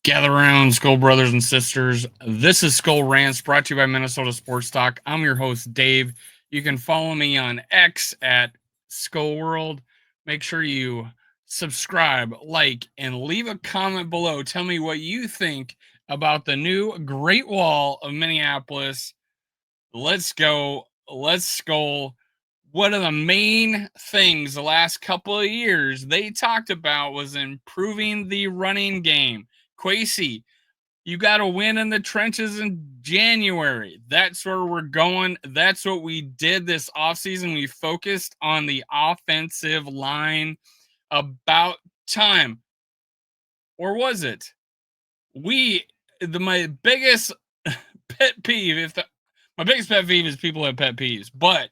Gather around, Skull brothers and sisters. This is Skull Rants, brought to you by Minnesota Sports Talk. I'm your host, Dave. You can follow me on X at Skull World. Make sure you subscribe, like, and leave a comment below. Tell me what you think about the new Great Wall of Minneapolis. Let's go. Let's skull. One of the main things the last couple of years they talked about was improving the running game. Quasey, you got to win in the trenches in January. That's where we're going. That's what we did this offseason. We focused on the offensive line. About time. Or was it? My biggest pet peeve, my biggest pet peeve is people have pet peeves, but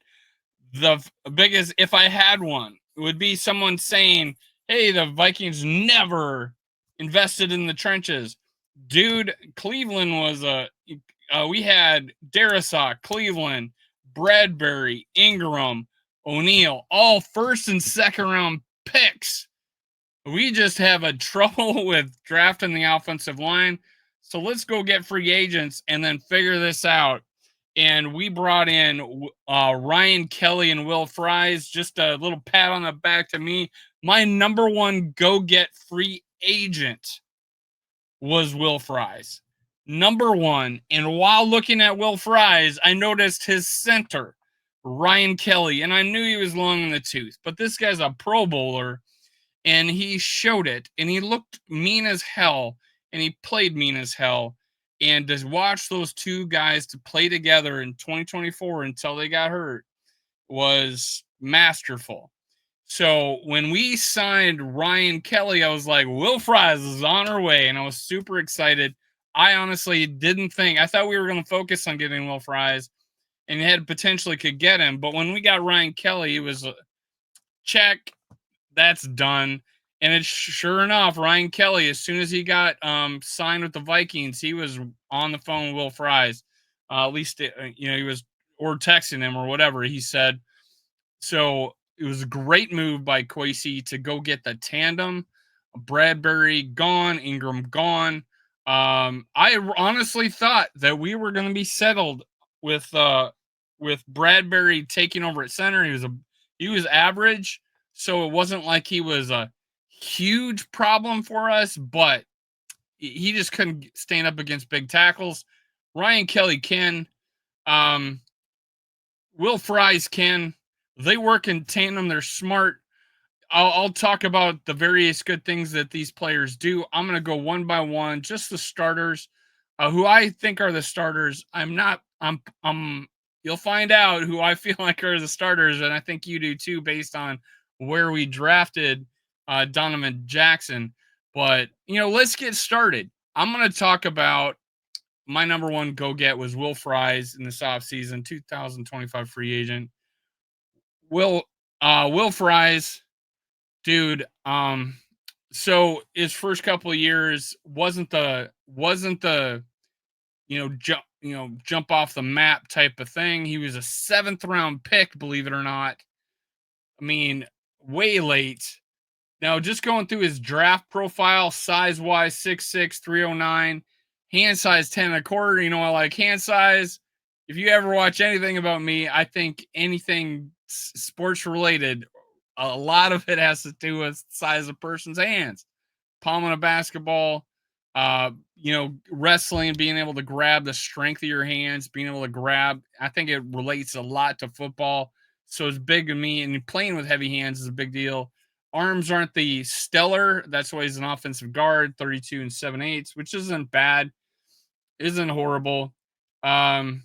the biggest, if I had one, would be someone saying, hey, the Vikings never invested in the trenches. Dude, Cleveland was we had Darisaw, Cleveland, Bradbury, Ingram, O'Neal, all first and second round picks. We just have a trouble with drafting the offensive line. So let's go get free agents and then figure this out. And we brought in Ryan Kelly and Will Fries. Just a little pat on the back to me. My number one go get free agent was Will Fries. Number one. And while looking at Will Fries, I noticed his center, Ryan Kelly. And I knew he was long in the tooth. But this guy's a Pro Bowler. And he showed it. And he looked mean as hell. And he played mean as hell. And to watch those two guys to play together in 2024 until they got hurt was masterful. So when we signed Ryan Kelly, I was like, Will Fries is on our way. And I was super excited. I honestly didn't think, I thought we were going to focus on getting Will Fries and had potentially could get him. But when we got Ryan Kelly, it was check, that's done. And it's sure enough, Ryan Kelly, as soon as he got signed with the Vikings, he was on the phone with Will Fries. At least, he was, or texting him or whatever he said. So it was a great move by Quasey to go get the tandem. Bradbury gone, Ingram gone. I honestly thought that we were going to be settled with Bradbury taking over at center. He was average, so it wasn't like he was a huge problem for us, but he just couldn't stand up against big tackles. Ryan Kelly can. Will Fries can. They work in tandem. They're smart. I'll talk about the various good things that these players do. I'm going to go one by one, just the starters, who I think are the starters. You'll find out who I feel like are the starters, and I think you do too, based on where we drafted Donovan Jackson. But, let's get started. I'm going to talk about my number one go get was Will Fries in this offseason, 2025 free agent. Will Fries, dude. So his first couple of years wasn't the jump off the map type of thing. He was a 7th round pick, believe it or not. I mean, way late. Now, just going through his draft profile, size-wise, 6'6", 309, hand size 10 1/4. I like hand size. If you ever watch anything about me, I think anything sports-related, a lot of it has to do with size of person's hands. Palm on a basketball, wrestling, being able to grab the strength of your hands, being able to grab. I think it relates a lot to football. So it's big to me, and playing with heavy hands is a big deal. Arms aren't the stellar. That's why he's an offensive guard, 32 and 7/8, which isn't bad, isn't horrible. Now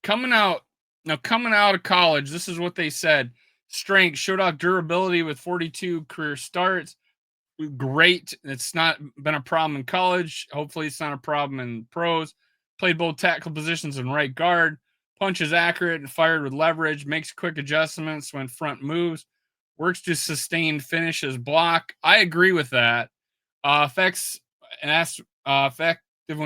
coming out of college, this is what they said. Strength, showed off durability with 42 career starts. Great. It's not been a problem in college. Hopefully it's not a problem in pros. Played both tackle positions and right guard. Punch is accurate and fired with leverage. Makes quick adjustments when front moves. Works to sustain finishes block. I agree with that. Effective when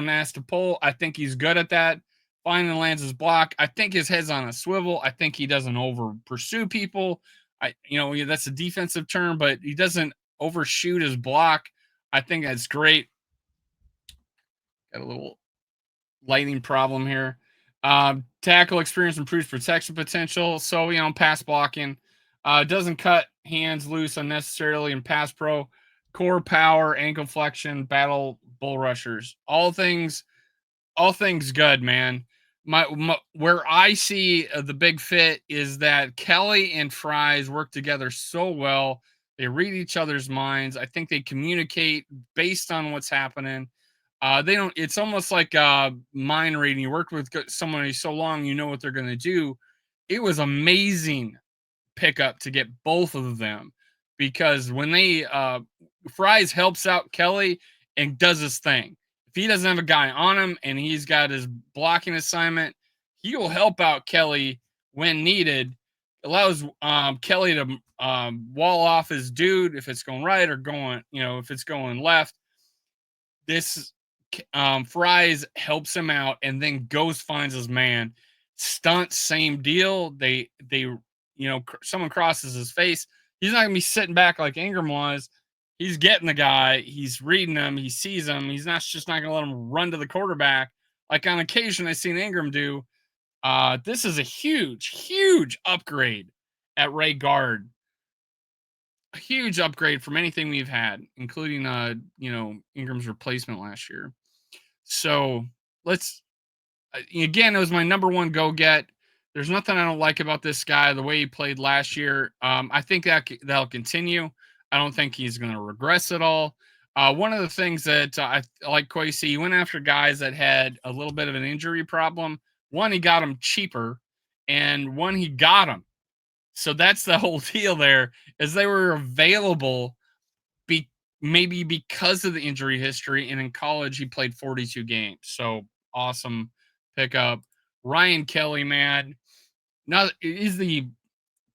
asked to pull. I think he's good at that. Finally lands his block. I think his head's on a swivel. I think he doesn't over pursue people. That's a defensive term, but he doesn't overshoot his block. I think that's great. Got a little lightning problem here. Tackle experience improves protection potential. So, pass blocking. Doesn't cut hands loose unnecessarily in pass pro. Core power, ankle flexion, battle bull rushers. All things good, man. My where I see the big fit is that Kelly and Fries work together so well. They read each other's minds. I think they communicate based on what's happening. They don't. It's almost like mind reading. You worked with somebody so long, you know what they're going to do. It was amazing pickup to get both of them because when they Fries helps out Kelly and does his thing. If he doesn't have a guy on him and he's got his blocking assignment, he will help out Kelly when needed. Allows Kelly to wall off his dude if it's going right or going, if it's going left. This Fries helps him out and then goes finds his man. Stunt, same deal. Someone crosses his face. He's not gonna be sitting back like Ingram was. He's getting the guy. He's reading him. He sees him. He's not just not gonna let him run to the quarterback like on occasion I seen Ingram do. This is a huge, huge upgrade at Ray guard. A huge upgrade from anything we've had, including Ingram's replacement last year. So let's again, it was my number one go get. There's nothing I don't like about this guy. The way he played last year, I think that'll continue. I don't think he's going to regress at all. One of the things that I like Kwesi, he went after guys that had a little bit of an injury problem. One, he got them cheaper, and one, he got them. So that's the whole deal there, is they were available maybe because of the injury history. And in college, he played 42 games. So awesome pickup. Ryan Kelly, man, now he's the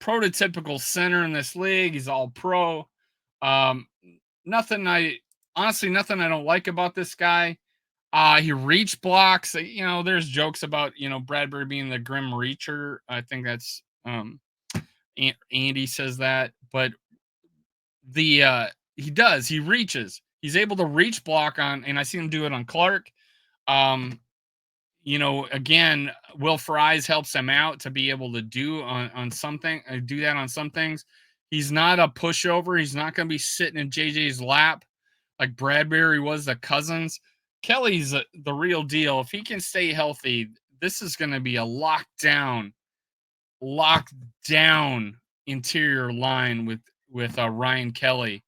prototypical center in this league. He's all pro. Um, nothing I nothing I don't like about this guy. He reach blocks. There's jokes about Bradbury being the grim reacher. I think that's Andy says that, but he reaches. He's able to reach block on, and I see him do it on Clark. Um, again, Will Fries helps him out to be able to do on something, do that on some things. He's not a pushover. He's not going to be sitting in JJ's lap like Bradbury was the Cousins. Kelly's the real deal. If he can stay healthy, this is going to be a lockdown interior line with Ryan Kelly.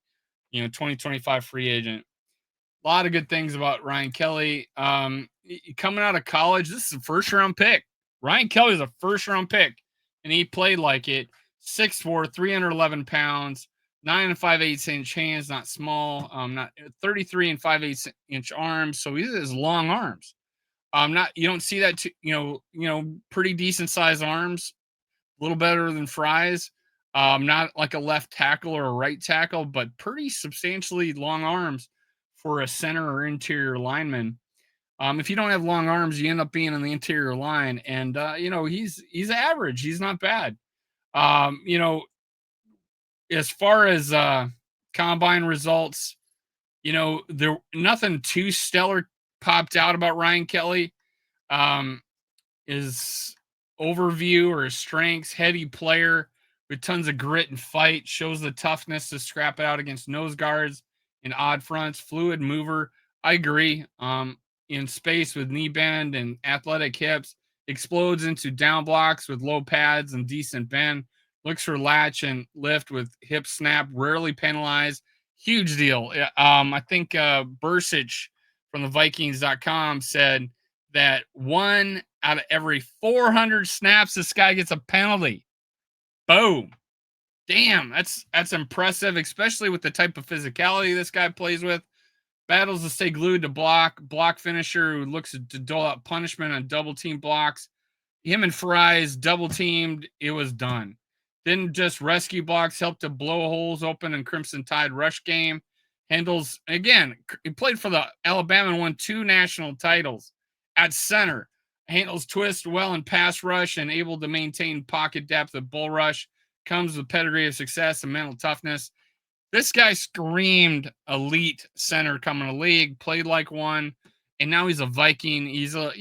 2025 free agent. A lot of good things about Ryan Kelly. Coming out of college, this is a first round pick. Ryan Kelly is a first round pick, and he played like it. 6'4", 311 pounds, 9 and 5/8 inch hands, not small. Not 33 and 5/8 inch arms. So he has long arms. Not you don't see that. Pretty decent sized arms, a little better than Fries. Not like a left tackle or a right tackle, but pretty substantially long arms for a center or interior lineman. If you don't have long arms, you end up being in the interior line, and he's average. He's not bad. As far as combine results, there nothing too stellar popped out about Ryan Kelly. His overview or his strengths, heady player with tons of grit and fight, shows the toughness to scrap it out against nose guards and odd fronts, fluid mover. I agree. In space with knee bend and athletic hips, explodes into down blocks with low pads and decent bend, looks for latch and lift with hip snap, rarely penalized. Huge deal. I think Bursich from the Vikings.com said that 1 out of every 400 snaps, this guy gets a penalty. Boom. Damn, that's impressive, especially with the type of physicality this guy plays with. Battles to stay glued to block finisher who looks to dole out punishment on double team blocks. Him and Fries double teamed, it was done. Didn't just rescue blocks, helped to blow holes open in Crimson Tide rush game. Handles, again, he played for the Alabama and won 2 national titles at center. Handles twist well in pass rush and able to maintain pocket depth of bull rush. Comes with pedigree of success and mental toughness. This guy screamed elite center coming to league, played like one, and now he's a Viking. He's a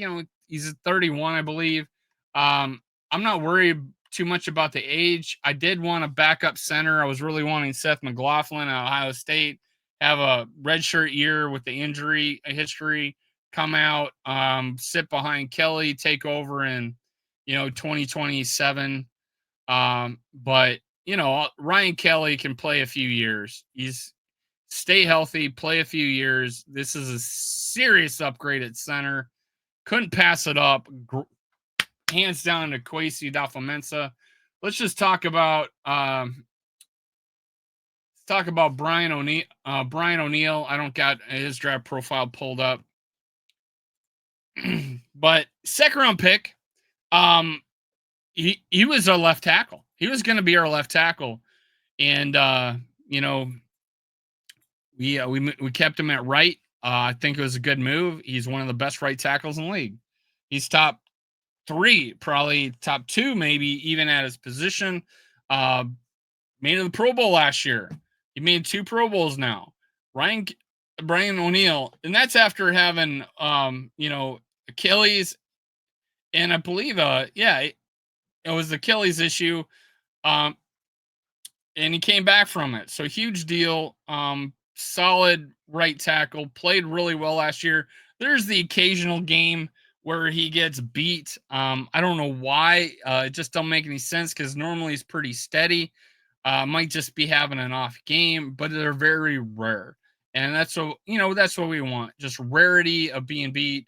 31, I believe. I'm not worried too much about the age. I did want a backup center. I was really wanting Seth McLaughlin at Ohio State, have a redshirt year with the injury history, come out, sit behind Kelly, take over in 2027. But Ryan Kelly can play a few years. He's stay healthy, play a few years. This is a serious upgrade at center. Couldn't pass it up. Hands down to Kwesi Dafamensa. Let's just talk about Brian O'Neill. Brian O'Neill. I don't got his draft profile pulled up, but second round pick. Um, he was our left tackle. He was going to be our left tackle, and we kept him at right. I think it was a good move. He's one of the best right tackles in the league. He's top 3, probably top 2, maybe even at his position. Uh, Made the Pro Bowl last year. He made 2 Pro Bowls now. Brian O'Neill, and that's after having Achilles, and I believe it was the Achilles issue. Um, and he came back from it. So huge deal. Solid right tackle, played really well last year. There's the occasional game where he gets beat. I don't know why. It just don't make any sense because normally he's pretty steady. Might just be having an off game, but they're very rare. And that's what we want. Just rarity of being beat,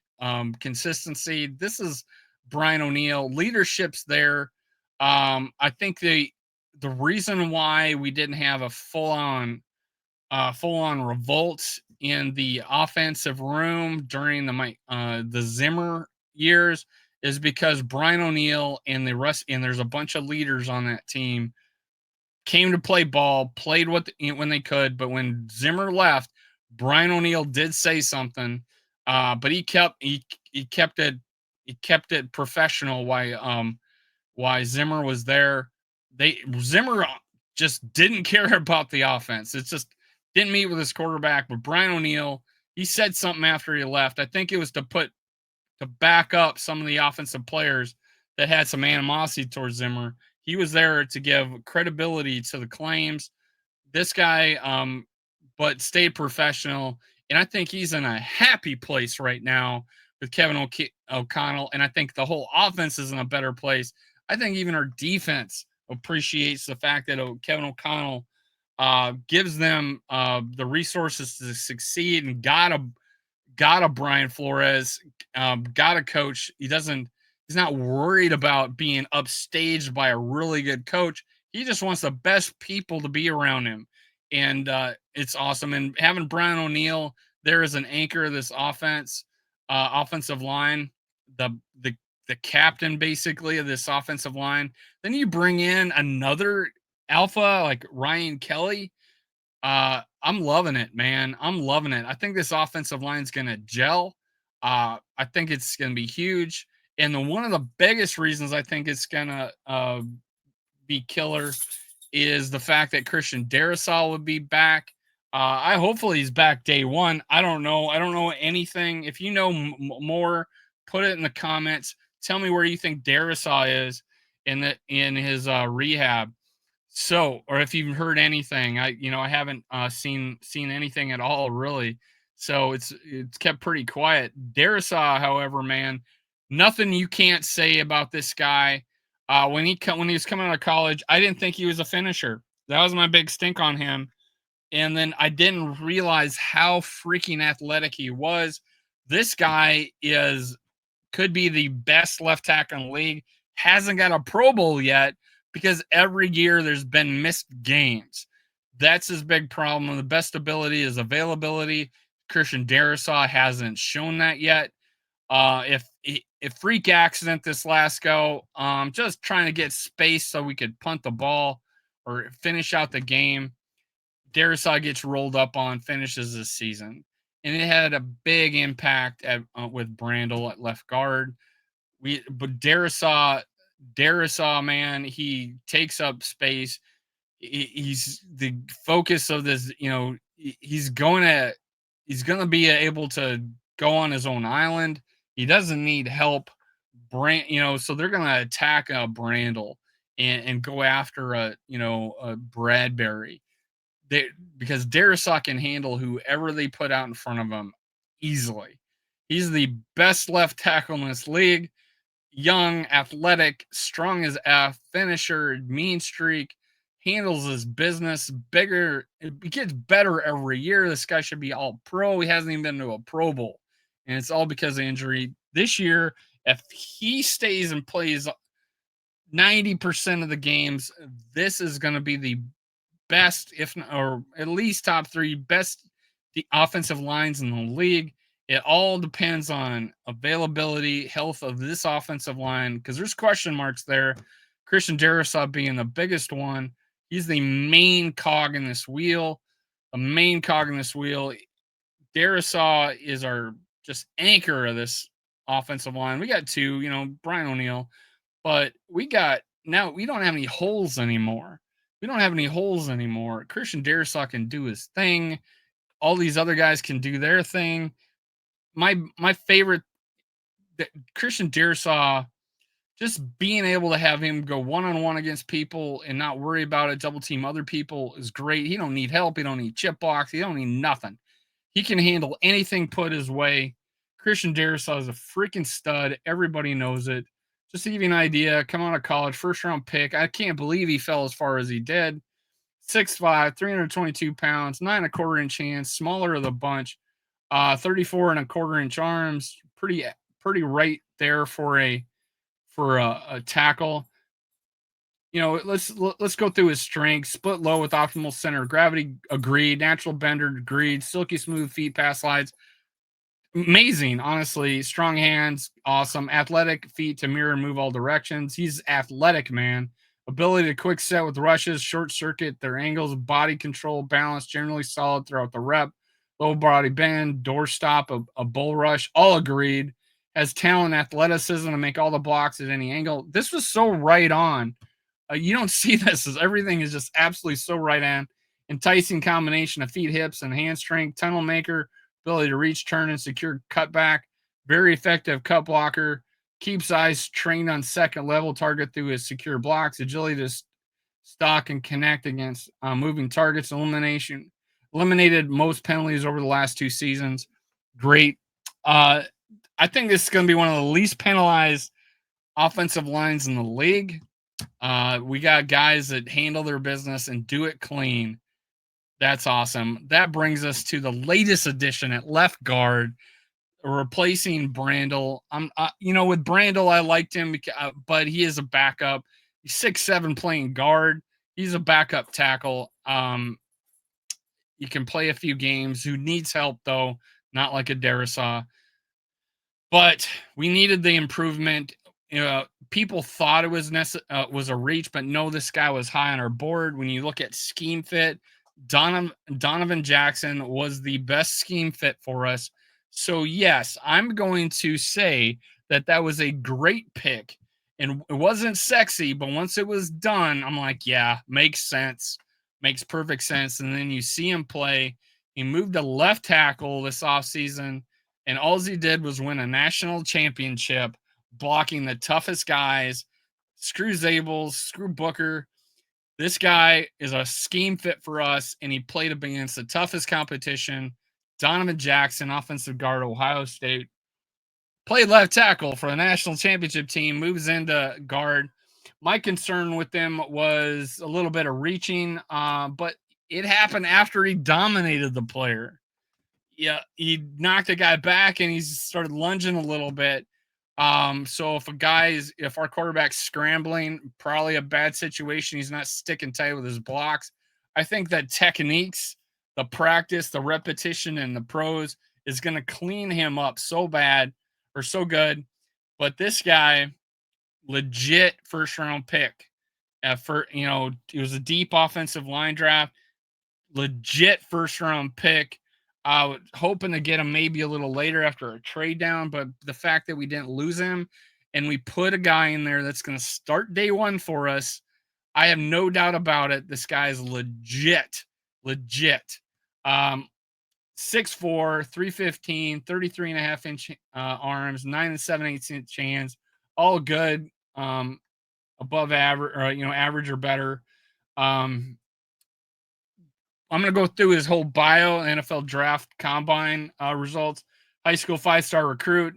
consistency. This is Brian O'Neill. Leadership's there. I think the reason why we didn't have a full on revolt in the offensive room during the Zimmer years is because Brian O'Neill and the rest, and there's a bunch of leaders on that team, came to play ball, played when they could, but when Zimmer left, Brian O'Neill did say something, but he kept it professional. Why Zimmer was there. Zimmer just didn't care about the offense. It just didn't meet with his quarterback. But Brian O'Neill, he said something after he left. I think it was to back up some of the offensive players that had some animosity towards Zimmer. He was there to give credibility to the claims. This guy, but stayed professional, and I think he's in a happy place right now with Kevin O'Connell, and I think the whole offense is in a better place. I think even our defense appreciates the fact that Kevin O'Connell gives them the resources to succeed, and got a Brian Flores, got a coach. He's not worried about being upstaged by a really good coach. He just wants the best people to be around him. And it's awesome. And having Brian O'Neill there as an anchor of this offensive line, the the the captain basically of this offensive line. Then you bring in another alpha like Ryan Kelly. I'm loving it, man. I'm loving it. I think this offensive line is going to gel. I think it's going to be huge. And one of the biggest reasons I think it's going to be killer is the fact that Christian Darrisaw would be back. I hopefully he's back day one. I don't know. I don't know anything. If you know more, put it in the comments. Tell me where you think Darrisaw is in his rehab. So, or if you've heard anything, I haven't seen anything at all really. So it's kept pretty quiet. Darrisaw, however, man, nothing you can't say about this guy. When he was coming out of college, I didn't think he was a finisher. That was my big stink on him. And then I didn't realize how freaking athletic he was. This guy could be the best left tackle in the league. Hasn't got a Pro Bowl yet because every year there's been missed games. That's his big problem. The best ability is availability. Christian Darrisaw hasn't shown that yet. If freak accident this last go, just trying to get space so we could punt the ball or finish out the game. Darrisaw gets rolled up on, finishes this season, and it had a big impact with Brandel at left guard. But Darrisaw, man, he takes up space. He's the focus of this. He's gonna be able to go on his own island. He doesn't need help. So they're gonna attack a Brandel and go after a Bradbury. They Because Darisaw can handle whoever they put out in front of him easily. He's the best left tackle in this league. Young, athletic, strong as F, finisher, mean streak, handles his business, bigger. He gets better every year. This guy should be all pro. He hasn't even been to a Pro Bowl. And it's all because of injury. This year, if he stays and plays 90% of the games, this is going to be the best, if not, or at least top three best the offensive lines in the league. It all depends on availability, health of this offensive line, because there's question marks there. Christian Darisaw being the biggest one. He's the main cog in this wheel. The main cog in this wheel. Darisaw is our just anchor of this offensive line. We got two, Brian O'Neill, but we don't have any holes anymore. We don't have any holes anymore. Christian Darisaw can do his thing. All these other guys can do their thing. My favorite, Christian Darisaw, just being able to have him go one-on-one against people and not worry about it, double team other people is great. He don't need help. He don't need chip blocks. He don't need nothing. He can handle anything put his way. Christian Darisaw is a freaking stud. Everybody knows it. Just to give you an idea, come out of college, first round pick. I can't believe he fell as far as he did. 6'5", 322 pounds, 9.25-inch hands, smaller of the bunch, 34.25-inch arms. Pretty right there for a tackle. Let's go through his strengths. Split low with optimal center of gravity, agreed. Natural bender, agreed. Silky smooth feet, pass slides, amazing. Honestly, strong hands, awesome. Athletic feet to mirror and move all directions. He's athletic, man. Ability to quick set with rushes, short circuit their angles, body control, balance, generally solid throughout the rep. Low body bend, doorstop, a bull rush, all agreed. Has talent, athleticism to make all the blocks at any angle. This was so right on. You don't see this, as everything is just absolutely so right on. Enticing combination of feet, hips, and hand strength. Tunnel maker, ability to reach, turn, and secure cutback. Very effective cut blocker. Keeps eyes trained on second level target through his secure blocks. Agility to stalk and connect against moving targets. Eliminated most penalties over the last 2 seasons. Great. I think this is going to be one of the least penalized offensive lines in the league. We got guys that handle their business and do it clean. That's awesome. That brings us to the latest addition at left guard, replacing Brandel. With Brandel, I liked him, but he is a backup. He's 6'7", playing guard. He's a backup tackle. You can play a few games. Who needs help though? Not like a Darisaw. But we needed the improvement. People thought it was was a reach, but no, this guy was high on our board. When you look at scheme fit, Donovan Jackson was the best scheme fit for us. So yes, I'm going to say that was a great pick, and it wasn't sexy, but once it was done, I'm like, yeah, makes sense, makes perfect sense. And then you see him play. He moved to left tackle this offseason, and all he did was win a national championship, blocking the toughest guys. Screw Zabels, screw Booker. This guy is a scheme fit for us, and he played against the toughest competition. Donovan Jackson, offensive guard, Ohio State, played left tackle for the national championship team, moves into guard. My concern with them was a little bit of reaching, but it happened after he dominated the player. Yeah, he knocked a guy back and he started lunging a little bit. So if our quarterback's scrambling, probably a bad situation. He's not sticking tight with his blocks. I think that techniques, the practice, the repetition, and the pros is going to clean him up so bad or so good. But this guy, legit first round pick. It was a deep offensive line draft, legit first round pick. Hoping to get him maybe a little later after a trade down, but the fact that we didn't lose him and we put a guy in there that's going to start day one for us, I have no doubt about it. This guy is legit, legit. Um, 6'4", 315, 33.5 inch arms, 9 and 7/8 inch hands, all good, above average, or average or better. Um, I'm gonna go through his whole bio, NFL draft combine results. High school 5-star recruit,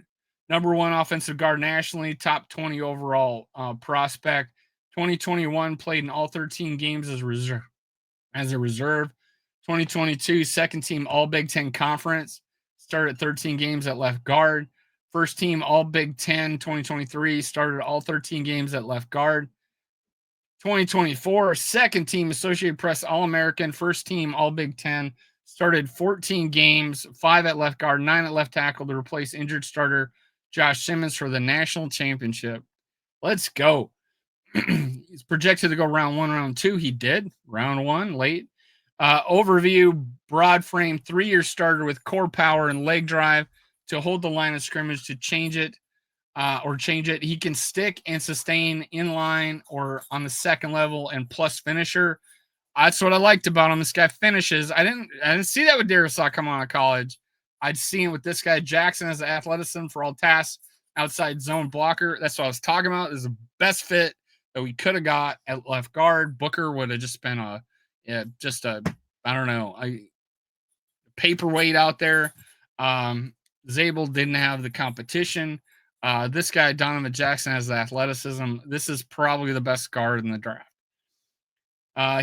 number one offensive guard nationally, top 20 overall prospect. 2021 played in all 13 games as reserve. As a reserve. 2022 second team All Big Ten Conference. Started 13 games at left guard. First team All Big Ten 2023. Started all 13 games at left guard. 2024 second team Associated Press All American. First team All Big Ten. Started 14 games, 5 at left guard, 9 at left tackle to replace injured starter Josh Simmons for the national championship. Let's go. He's projected to go round one, round two. He did. Round one, late. Overview, broad frame, 3-year starter with core power and leg drive to hold the line of scrimmage to change it or change it. He can stick and sustain in line or on the second level and plus finisher. That's what I liked about him. This guy finishes. I didn't see that with Darius Law come out of college. I'd seen it with this guy. Jackson has the athleticism for all tasks, outside zone blocker. That's what I was talking about. This is the best fit that we could have got at left guard. Booker would have just been just a, I don't know, a paperweight out there. Zabel didn't have the competition. This guy, Donovan Jackson, has the athleticism. This is probably the best guard in the draft.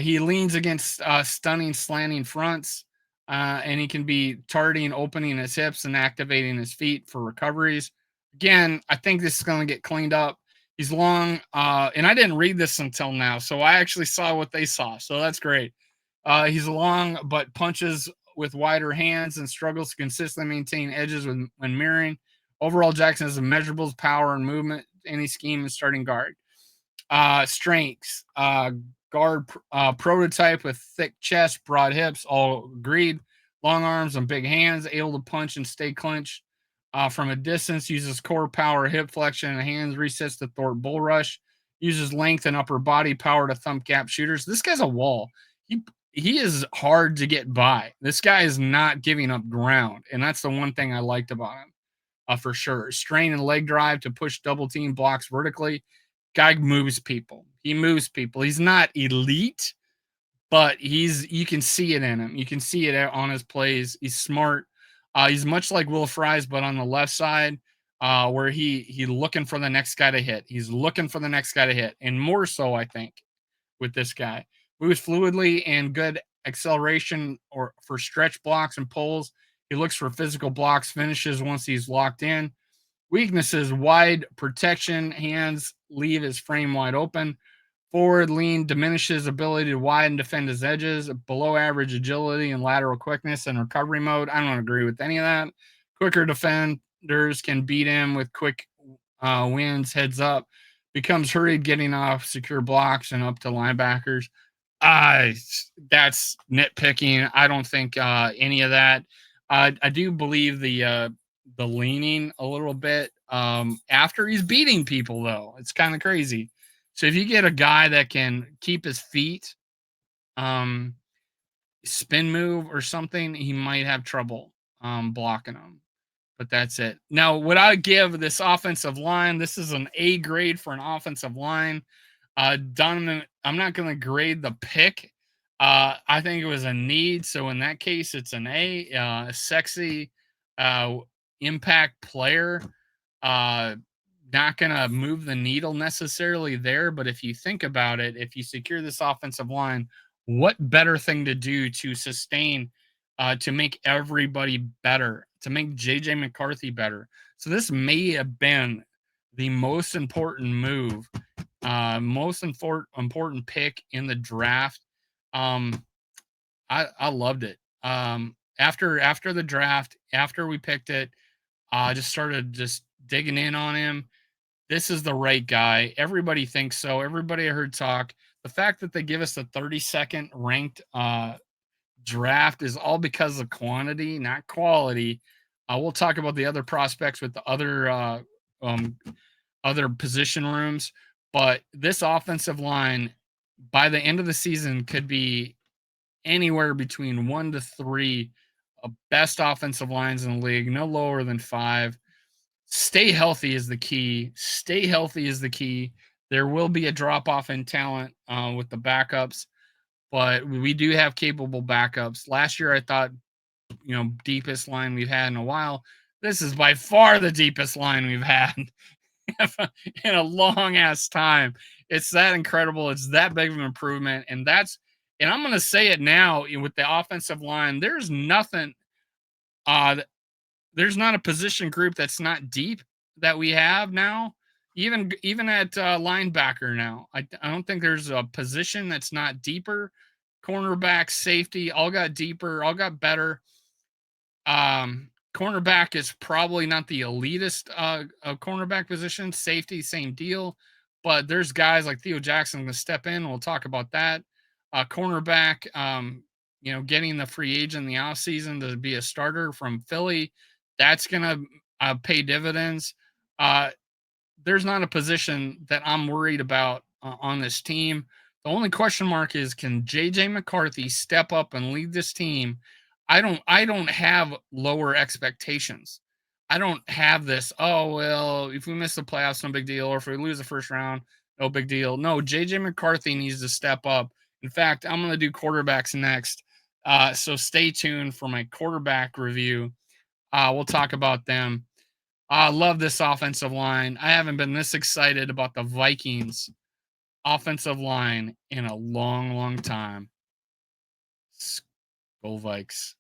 He leans against stunning slanting fronts, and he can be targeting, opening his hips, and activating his feet for recoveries. Again, I think this is going to get cleaned up. He's long, and I didn't read this until now, so I actually saw what they saw, so that's great. He's long, but punches with wider hands and struggles to consistently maintain edges when mirroring. Overall, Jackson has measurables, power, and movement, any scheme and starting guard. Strengths, guard prototype with thick chest, broad hips, all agreed. Long arms and big hands, able to punch and stay clenched from a distance. Uses core power, hip flexion, and hands resets to thwart bull rush. Uses length and upper body power to thump gap shooters. This guy's a wall. He is hard to get by. This guy is not giving up ground, and that's the one thing I liked about him. For sure. Strain and leg drive to push double team blocks vertically. Guy moves people. He moves people. He's not elite, but you can see it in him. You can see it on his plays. He's smart. He's much like Will Fries, but on the left side, where he looking for the next guy to hit. He's looking for the next guy to hit, and more so, I think, with this guy. Moves fluidly and good acceleration or for stretch blocks and pulls. He looks for physical blocks, finishes once he's locked in. Weaknesses, wide protection, hands leave his frame wide open. Forward lean diminishes ability to widen defend his edges. Below average agility and lateral quickness and recovery mode. I don't agree with any of that. Quicker defenders can beat him with quick wins, heads up. Becomes hurried getting off secure blocks and up to linebackers. That's nitpicking. I don't think any of that. I do believe the leaning a little bit after he's beating people, though. It's kind of crazy. So if you get a guy that can keep his feet, spin move or something, he might have trouble blocking them. But that's it. Now, would I give this offensive line? This is an A grade for an offensive line. Donovan, I'm not going to grade the pick. I think it was a need. So in that case, it's an A. Sexy impact player. Not going to move the needle necessarily there. But if you think about it, if you secure this offensive line, what better thing to do to sustain, to make everybody better, to make JJ McCarthy better? So this may have been the most important move, most important pick in the draft. I loved it. After the draft, after we picked it, I just started just digging in on him. This is the right guy. Everybody thinks so. Everybody I heard talk. The fact that they give us the 32nd ranked draft is all because of quantity, not quality. We'll talk about the other prospects with the other position rooms, but this offensive line by the end of the season could be anywhere between 1 to 3 best offensive lines in the league, no lower than 5. Stay healthy is the key. Stay healthy is the key. There will be a drop off in talent with the backups, but we do have capable backups. Last year, I thought, deepest line we've had in a while. This is by far the deepest line we've had in a long ass time. It's that incredible. It's that big of an improvement. And I'm going to say it now with the offensive line, uh, there's not a position group that's not deep that we have now. Even at linebacker now, I don't think there's a position that's not deeper. Cornerback, safety, all got deeper, all got better. Cornerback is probably not the elitist cornerback position. Safety, same deal. But there's guys like Theo Jackson going to step in. We'll talk about that. Cornerback, getting the free agent in the offseason to be a starter from Philly, that's going to pay dividends. Uh, there's not a position that I'm worried about on this team. The only question mark is, can JJ McCarthy step up and lead this team? I don't have lower expectations. I don't have this, oh well, if we miss the playoffs, no big deal, or if we lose the first round, no big deal. No, JJ McCarthy needs to step up. In fact, I'm gonna do quarterbacks next. So stay tuned for my quarterback review. We'll talk about them. I love this offensive line. I haven't been this excited about the Vikings offensive line in a long, long time. Go Vikes.